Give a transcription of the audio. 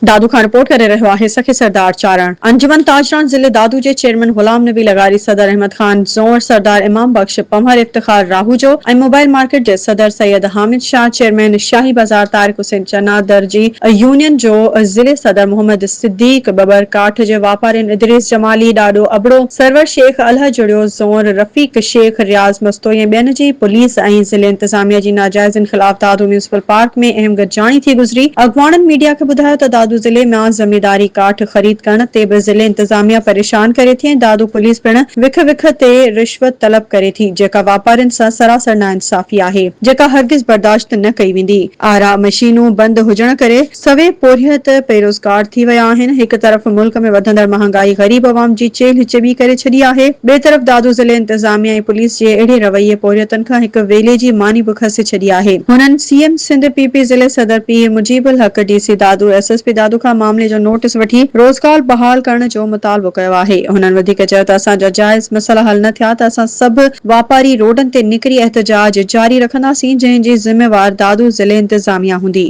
दादू Khan report करे रहियो आहे सखी सरदार चारण। अंजुमन ताजरान ज़िले दादू जे चेयरमैन गुलाम नबी लगारी, सदर अहमद खान ज़ोर, सरदार इमाम बख्श पमहर, इफ्तिखार राहूजो ऐं मोबाइल मार्केट जे सदर सैयद हामिद शाह, चेयरमैन शाही बाजार तारिक हुसैन चना, दर्जी यूनियन जो ज़िले सदर मोहम्मद सिद्दीक, बबर काठ जे वापारिन इदरीस जमाली, डाडो अबड़ो, सरवर शेख अलह जुड़ियो ज़ोर, रफ़ीक शेख, रियाज़ मस्तोई ऐं ॿियनि जी पुलिस ऐं ज़िले इंतज़ामिया जी नाजाइज़नि ख़िलाफ़ दादू म्यूनिसिपल पार्क में अहम गॾिजाणी थी गुज़री। अॻवाननि मीडिया खे ॿुधायो त दादू ज़िले में ज़मींदारी काठ ख़रीद करण ते बि ज़िले इंतज़ामिया परेशान करे थी ऐं दादू पुलिस पिण विख विख ते रिश्वत तलब करे थी, जेका वापारियुनि सां सरासर नाइंसाफ़ी आहे, जेका हरगिज़ बर्दाश्त न कई वेंदी। आरा मशीनूं बंदि हुजण करे सवे पोरियत बेरोज़गार थी विया आहिनि। हिक तरफ़ मुल्क में वधंदड़ महांगाई ग़रीब अवाम जी चेल्ह चिबी करे छॾी आहे, ॿिए तरफ़ दादू ज़िले इंतज़ामिया ऐं पुलिस जे अहिड़े रवैये पोरियतनि खां हिक वेले जी मानी बि खसे छॾी आहे। हुननि सीएम सिंध पीपी ज़िले सदर पीर मुजीबुल हक, डीसी दादू, एसएसपी दादू खां मामले जो नोटिस वठी रोज़गार बहाल करण जो मुतालबो कयो आहे। हुननि वधीक चयो त असांजा जाइज़ मसइला हल न थिया त असां सभु वापारी रोडनि ते निकिरी एहतजाज जारी रखंदासीं, जंहिं जी ज़िम्मेवार दादू ज़िले इंतज़ामिया हूंदी।